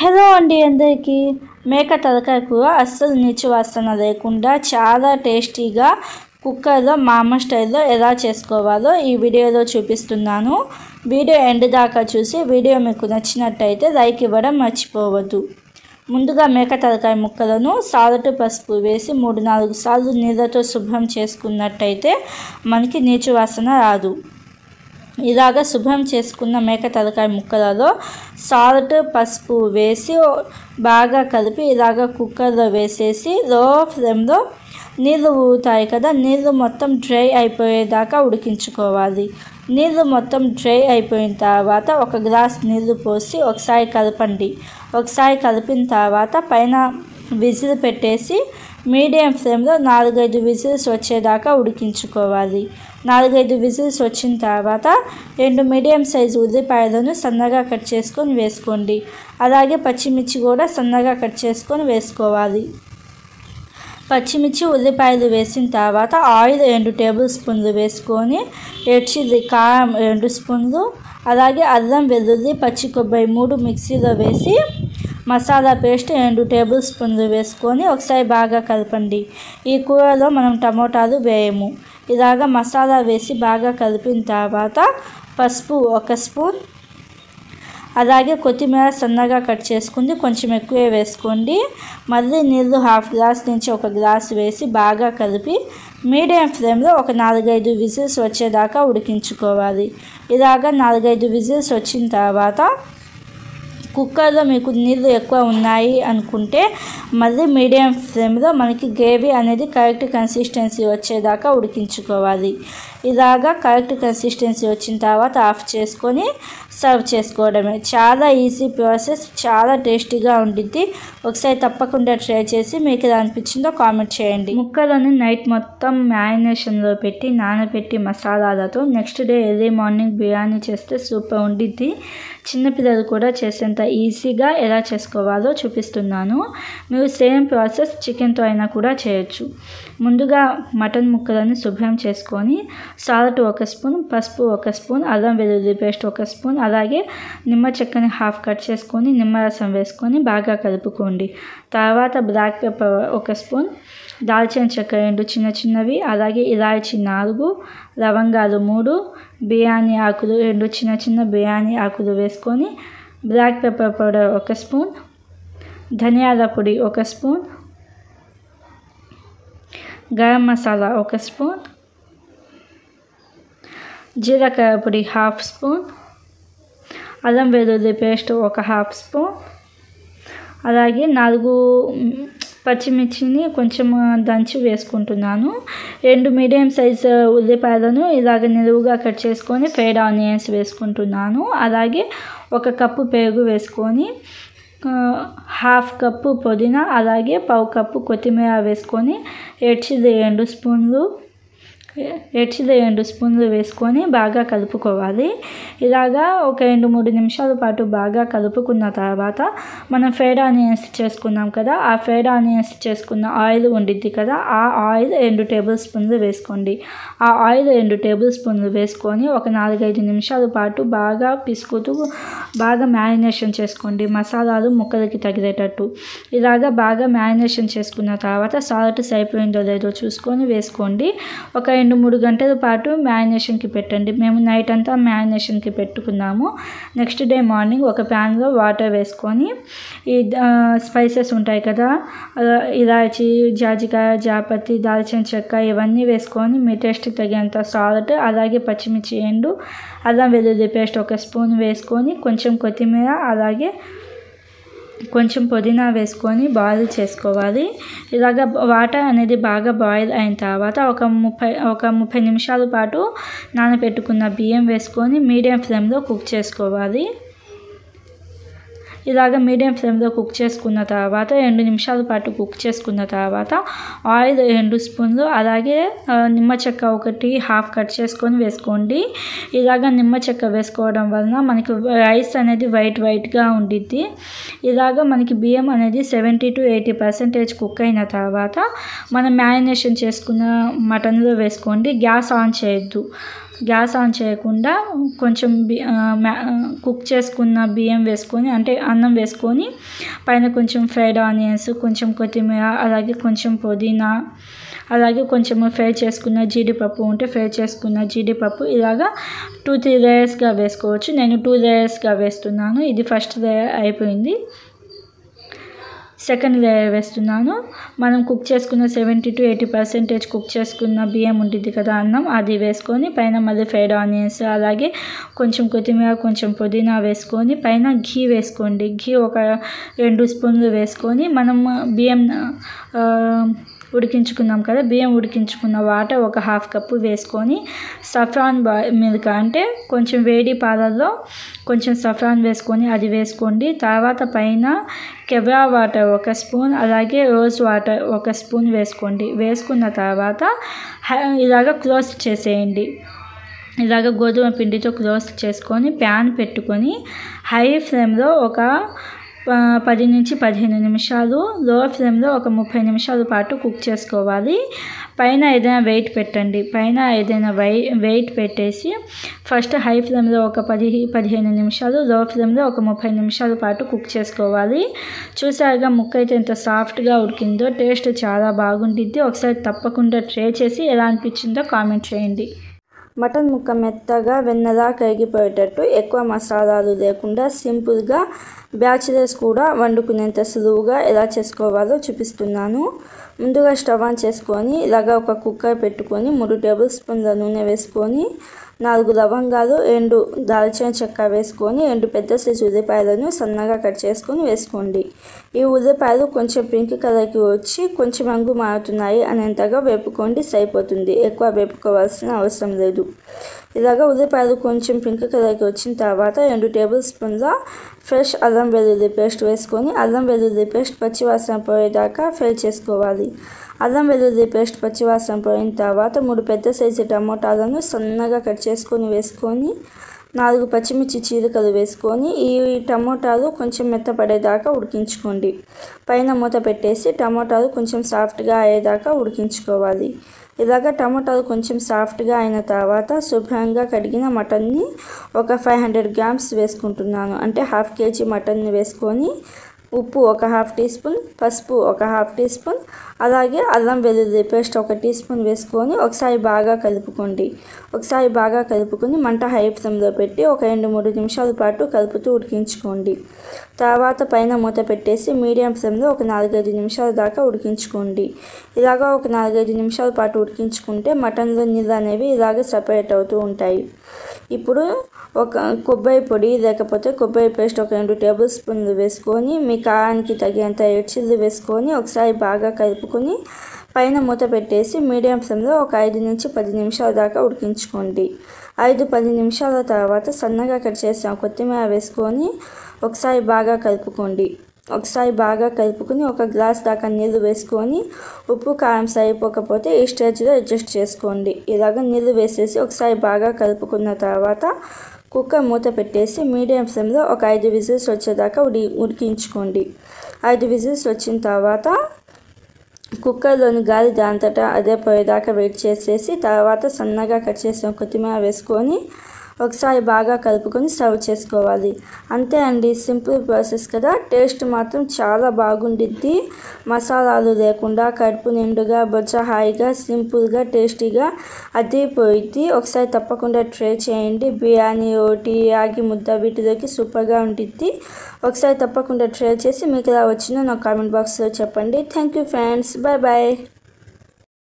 Hello అండి అందరికీ. మేక తలకాయ కూర అస్సలు నీచు వాసన లేకుండా చాలా టేస్టీగా కుక్కర్లో మా అమ్మ స్టైల్లో ఎలా చేసుకోవాలో ఈ వీడియోలో చూపిస్తున్నాను. వీడియో ఎండ్ దాకా చూసి వీడియో మీకు నచ్చినట్టయితే లైక్ ఇవ్వడం మర్చిపోవద్దు. ముందుగా మేక తలకాయ ముక్కలను సాల్ట్ పసుపు వేసి 3-4 సార్లు నీళ్ళతో శుభ్రం చేసుకున్నట్టయితే మనకి నీచు వాసన రాదు. ఇలాగ శుభ్రం చేసుకున్న మేక తలకాయ ముక్కలలో సాల్ట్ పసుపు వేసి బాగా కలిపి ఇలాగ కుక్కర్లో వేసేసి లో ఫ్లేమ్లో నీళ్ళు ఊరుతాయి కదా, నీళ్ళు మొత్తం డ్రై అయిపోయేదాకా ఉడికించుకోవాలి. నీళ్ళు మొత్తం డ్రై అయిపోయిన తర్వాత 1 గ్లాస్ నీళ్ళు పోసి ఒకసారి కలపండి. ఒకసారి కలిపిన తర్వాత పైన విజిల్ పెట్టేసి మీడియం ఫ్లేమ్లో 4-5 విజిల్స్ వచ్చేదాకా ఉడికించుకోవాలి. 4-5 విజిల్స్ వచ్చిన తర్వాత 2 మీడియం సైజు ఉల్లిపాయలను సన్నగా కట్ చేసుకొని వేసుకోండి. అలాగే పచ్చిమిర్చి కూడా సన్నగా కట్ చేసుకొని వేసుకోవాలి. పచ్చిమిర్చి ఉల్లిపాయలు వేసిన తర్వాత ఆయిల్ 2 టేబుల్ స్పూన్లు వేసుకొని ఎడ్చిది కారం 2 స్పూన్లు, అలాగే అల్లం వెల్లుల్లి పచ్చి కొబ్బరి 3 మిక్సీలో వేసి మసాలా పేస్ట్ 2 టేబుల్ స్పూన్లు వేసుకొని ఒకసారి బాగా కలపండి. ఈ కూరలో మనం టమోటాలు వేయము. ఇలాగ మసాలా వేసి బాగా కలిపిన తర్వాత పసుపు 1 స్పూన్, అలాగే కొత్తిమీర సన్నగా కట్ చేసుకుంది కొంచెం ఎక్కువే వేసుకోండి. మళ్ళీ నీళ్ళు 1/2 గ్లాస్ నుంచి 1 గ్లాస్ వేసి బాగా కలిపి మీడియం ఫ్లేమ్లో 4-5 విజిల్స్ వచ్చేదాకా ఉడికించుకోవాలి. ఇలాగ 4-5 విజిల్స్ వచ్చిన తర్వాత కుక్కర్లో మీకు నీళ్ళు ఎక్కువ ఉన్నాయి అనుకుంటే మళ్ళీ మీడియం ఫ్లేమ్లో మనకి గ్రేవీ అనేది కరెక్ట్ కన్సిస్టెన్సీ వచ్చేదాకా ఉడికించుకోవాలి. ఇలాగా కరెక్ట్ కన్సిస్టెన్సీ వచ్చిన తర్వాత ఆఫ్ చేసుకొని సర్వ్ చేసుకోవడమే. చాలా ఈజీ ప్రాసెస్, చాలా టేస్టీగా ఉండిద్ది. ఒకసారి తప్పకుండా ట్రై చేసి మీకు ఎలా అనిపించిందో కామెంట్ చేయండి. ముక్కలను నైట్ మొత్తం మ్యారినేషన్లో పెట్టి నానబెట్టి మసాలాలతో next day early morning biryani చేస్తే సూపర్ ఉండిద్ది. చిన్నపిల్లలు కూడా చేసేంత ఈజీగా ఎలా చేసుకోవాలో చూపిస్తున్నాను. మీరు సేమ్ ప్రాసెస్ చికెన్తో అయినా కూడా చేయొచ్చు. ముందుగా మటన్ ముక్కలను శుభ్రం చేసుకొని సాల్ట్ 1 స్పూన్, పసుపు 1 స్పూన్, అల్లం వెల్లుల్లి పేస్ట్ 1 స్పూన్, అలాగే నిమ్మ చెక్కని హాఫ్ కట్ చేసుకొని నిమ్మరసం వేసుకొని బాగా కలుపుకోండి. తర్వాత బ్లాక్ పెప్పర్ 1 స్పూన్, దాల్చిన చెక్క 2 చిన్నవి, అలాగే ఇలాచి 4, లవంగాలు 3, బిర్యానీ ఆకులు 2 చిన్న బిర్యానీ ఆకులు వేసుకొని బ్లాక్ పెప్పర్ పౌడర్ 1 స్పూన్, ధనియాల పొడి 1 స్పూన్, గరం మసాలా 1 స్పూన్, జీలకర్ర పొడి 1/2 స్పూన్, అల్లం వెల్లుల్లి పేస్ట్ 1/2 స్పూన్, అలాగే 4 పచ్చిమిర్చిని కొంచెం దంచి వేసుకుంటున్నాను. 2 మీడియం సైజు ఉల్లిపాయలను ఇలాగ నిలువుగా కట్ చేసుకొని ఫ్రైడ్ ఆనియన్స్ వేసుకుంటున్నాను. అలాగే 1 కప్పు పెరుగు వేసుకొని 1/2 కప్పు పుదీనా, అలాగే 1/4 కప్పు కొత్తిమీర వేసుకొని ఎడ్చిది 2 స్పూన్లు వేసుకొని బాగా కలుపుకోవాలి. ఇలాగా ఒక 2-3 నిమిషాల పాటు బాగా కలుపుకున్న తర్వాత మనం ఫ్రైడ్ ఆనియన్స్ చేసుకున్నాం కదా, ఆ ఫ్రైడ్ ఆనియన్స్ చేసుకున్న ఆయిల్ ఉండిద్ది కదా, ఆ ఆయిల్ 2 టేబుల్ స్పూన్లు వేసుకోండి. ఆ ఆయిల్ 2 టేబుల్ స్పూన్లు వేసుకొని ఒక 4-5 నిమిషాల పాటు బాగా పిసుకుతూ బాగా మ్యారినేషన్ చేసుకోండి, మసాలాలు ముక్కలకి తగిలేటట్టు. ఇలాగా బాగా మ్యారినేషన్ చేసుకున్న తర్వాత సాల్ట్ సరిపోయిందో లేదో చూసుకొని వేసుకోండి. ఒక 2-3 గంటల పాటు మ్యారినేషన్కి పెట్టండి. మేము నైట్ అంతా మ్యారినేషన్కి పెట్టుకున్నాము. నెక్స్ట్ డే మార్నింగ్ ఒక ప్యాన్లో వాటర్ వేసుకొని ఈ స్పైసెస్ ఉంటాయి కదా, ఇలాచి, జాజికాయ, జాపత్రి, దాల్చిన చెక్క ఇవన్నీ వేసుకొని మీ టేస్ట్కి తగినంత సాల్ట్, అలాగే పచ్చిమిర్చి అల్లం వెల్లుల్లి పేస్ట్ 1 స్పూన్ వేసుకొని కొంచెం కొత్తిమీర, అలాగే కొంచెం పుదీనా వేసుకొని బాయిల్ చేసుకోవాలి. ఇలాగ వాటర్ అనేది బాగా బాయిల్ అయిన తర్వాత ఒక 30 నిమిషాల పాటు నానబెట్టుకున్న బియ్యం వేసుకొని మీడియం ఫ్లేమ్లో కుక్ చేసుకోవాలి. ఇలాగ మీడియం ఫ్లేమ్లో కుక్ చేసుకున్న తర్వాత 2 నిమిషాల పాటు కుక్ చేసుకున్న తర్వాత ఆయిల్ 2 స్పూన్లు, అలాగే నిమ్మ చెక్క 1 హాఫ్ కట్ చేసుకొని వేసుకోండి. ఇలాగ నిమ్మ చెక్క వేసుకోవడం వలన మనకి రైస్ అనేది వైట్గా ఉండిద్ది. ఇలాగ మనకి బియ్యం అనేది 70-80% కుక్ అయిన తర్వాత మనం మ్యారినేషన్ చేసుకున్న మటన్లో వేసుకోండి. గ్యాస్ ఆన్ చేయొద్దు. గ్యాస్ ఆన్ చేయకుండా కొంచెం కుక్ చేసుకున్న బియ్యం వేసుకొని అంటే అన్నం వేసుకొని పైన కొంచెం ఫ్రైడ్ ఆనియన్స్, కొంచెం కొత్తిమీర, అలాగే కొంచెం పుదీనా, అలాగే కొంచెం ఫ్రై చేసుకున్న జీడిపప్పు ఉంటే ఫ్రై చేసుకున్న జీడిపప్పు ఇలాగా 2-3 లేయర్స్గా వేసుకోవచ్చు. నేను 2 లేయర్స్గా వేస్తున్నాను. ఇది ఫస్ట్ లేయర్ అయిపోయింది. సెకండ్ లేయర్ వేస్తున్నాను. మనం కుక్ చేసుకున్న 70-80% కుక్ చేసుకున్న బియ్యం ఉంటుంది కదా అన్నం, అది వేసుకొని పైన మళ్ళీ ఫ్రైడ్ ఆనియన్స్, అలాగే కొంచెం కొత్తిమీర, కొంచెం పుదీనా వేసుకొని పైన ఘీ వేసుకోండి. ఘీ ఒక 2 స్పూన్లు వేసుకొని మనం బియ్యం ఉడికించుకున్నాం కదా, బియ్యం ఉడికించుకున్న వాటర్ ఒక 1/2 కప్పు వేసుకొని సఫ్రాన్ మిల్క్ అంటే కొంచెం వేడి పాలల్లో కొంచెం సఫ్రాన్ వేసుకొని అది వేసుకోండి. తర్వాత పైన కెవ్రా వాటర్ 1 స్పూన్, అలాగే రోజ్ వాటర్ 1 స్పూన్ వేసుకోండి. వేసుకున్న తర్వాత ఇలాగ క్లోజ్ చేసేయండి. ఇలాగ గోధుమ పిండితో క్లోజ్ చేసుకొని ప్యాన్ పెట్టుకొని హై ఫ్లేమ్లో ఒక 10-15 నిమిషాలు, లో ఫ్లేమ్లో ఒక 30 నిమిషాల పాటు కుక్ చేసుకోవాలి. పైన ఏదైనా వెయిట్ పెట్టండి. పైన ఏదైనా వెయిట్ పెట్టేసి ఫస్ట్ హై ఫ్లేమ్లో ఒక 10-15 నిమిషాలు, లో ఫ్లేమ్లో ఒక 30 నిమిషాల పాటు కుక్ చేసుకోవాలి. చూసారుగా ముక్క అయితే ఎంత సాఫ్ట్గా ఉడికిందో, టేస్ట్ చాలా బాగుంటుంది. ఒకసారి తప్పకుండా ట్రై చేసి ఎలా అనిపించిందో కామెంట్ చేయండి. మటన్ ముక్క మెత్తగా వెన్నలా కరిగిపోయేటట్టు ఎక్కువ మసాలాలు లేకుండా సింపుల్గా బ్యాచిలర్స్ కూడా వండుకునేంత సులువుగా ఎలా చేసుకోవాలో చూపిస్తున్నాను. ముందుగా స్టవ్ ఆన్ చేసుకొని ఇలాగా ఒక కుక్కర్ పెట్టుకొని 3 టేబుల్ స్పూన్ల నూనె వేసుకొని 4 లవంగాలు, 2 దాల్చిన చెక్క వేసుకొని 2 పెద్ద సైజు ఉల్లిపాయలను సన్నగా కట్ చేసుకొని వేసుకోండి. ఈ ఉల్లిపాయలు కొంచెం పింక్ కలర్కి వచ్చి కొంచెం రంగు మారుతున్నాయి అనేంతగా వేపుకోండి, సరిపోతుంది. ఎక్కువ వేపుకోవాల్సిన అవసరం లేదు. ఇలాగ ఉల్లిపాయలు కొంచెం పింక్ కలర్కి వచ్చిన తర్వాత 2 టేబుల్ స్పూన్ల ఫ్రెష్ అల్లం వెల్లుల్లి పేస్ట్ వేసుకొని అల్లం వెల్లుల్లి పేస్ట్ పచ్చివాసన పోయేదాకా ఫ్రై చేసుకోవాలి. అల్లం వెల్లుల్లి పేస్ట్ పచ్చివాసన పోయిన తర్వాత 3 పెద్ద సైజు టమోటాలను సన్నగా కట్ చేసుకొని వేసుకొని 4 పచ్చిమిర్చి చీలికలు వేసుకొని ఈ టమోటాలు కొంచెం మెత్తపడేదాకా ఉడికించుకోండి. పైన మూత పెట్టేసి టమోటాలు కొంచెం సాఫ్ట్గా అయ్యేదాకా ఉడికించుకోవాలి. ఇలాగ టమోటాలు కొంచెం సాఫ్ట్గా అయిన తర్వాత శుభ్రంగా కడిగిన మటన్ని ఒక 500 గ్రామ్స్ వేసుకుంటున్నాను. అంటే 1/2 kg మటన్ని వేసుకొని ఉప్పు ఒక 1/2 టీ స్పూన్, పసుపు ఒక 1/2 టీ స్పూన్, అలాగే అల్లం వెల్లుల్లి పేస్ట్ 1 టీ స్పూన్ వేసుకొని ఒకసారి బాగా కలుపుకోండి. ఒకసారి బాగా కలుపుకొని మంట హై ఫ్లేమ్లో పెట్టి ఒక 2-3 నిమిషాల పాటు కలుపుతూ ఉడికించుకోండి. తర్వాత పైన మూత పెట్టేసి మీడియం ఫ్లేమ్లో ఒక 4-5 నిమిషాల దాకా ఉడికించుకోండి. ఇలాగా ఒక 4-5 నిమిషాల పాటు ఉడికించుకుంటే మటన్లో నీళ్ళు అనేవి ఇలాగే సపరేట్ అవుతూ ఉంటాయి. ఇప్పుడు ఒక కొబ్బరి పొడి లేకపోతే కొబ్బరి పేస్ట్ ఒక 2 టేబుల్ స్పూన్లు వేసుకొని మీ కారానికి తగినంత రెడ్ చిల్లీ వేసుకొని ఒకసారి బాగా కలుపుకొని పైన మూత పెట్టేసి మీడియం ఫ్లేమ్లో ఒక 5-10 నిమిషాల దాకా ఉడికించుకోండి. 5-10 నిమిషాల తర్వాత సన్నగా కట్ చేసిన కొత్తిమీర వేసుకొని ఒకసారి బాగా కలుపుకోండి. ఒకసారి బాగా కలుపుకొని ఒక గ్లాస్ దాకా నీళ్ళు వేసుకొని ఉప్పు కారం సరిపోకపోతే ఈ స్టేజ్లో అడ్జస్ట్ చేసుకోండి. ఇలాగ నీళ్ళు వేసేసి ఒకసారి బాగా కలుపుకున్న తర్వాత కుక్కర్ మూత పెట్టేసి మీడియం ఫ్లేమ్లో ఒక 5 విజిల్స్ వచ్చేదాకా ఉడికించుకోండి. 5 విజిల్స్ వచ్చిన తర్వాత కుక్కర్లోని గాలి దాంతటా అదే పోయేదాకా వెయిట్ చేసేసి తర్వాత సన్నగా కట్ చేసిన కొత్తిమీర వేసుకొని ఒకసారి బాగా కలుపుకొని సర్వ్ చేసుకోవాలి. అంతే అండి, సింపుల్ ప్రాసెస్ కదా. టేస్ట్ మాత్రం చాలా బాగుండిద్ది. మసాలాలు లేకుండా కడుపు నిండుగా బొజ్జ హాయిగా సింపుల్గా టేస్టీగా అదిరిపోయిద్ది. ఒకసారి తప్పకుండా ట్రై చేయండి. బిర్యానీ, రోటీ, రాగి ముద్ద వీటిలోకి సూపర్గా ఉండిద్ది. ఒకసారి తప్పకుండా ట్రై చేసి మీకు ఎలా వచ్చిందో నాకు కామెంట్ బాక్స్లో చెప్పండి. Thank you friends, bye bye.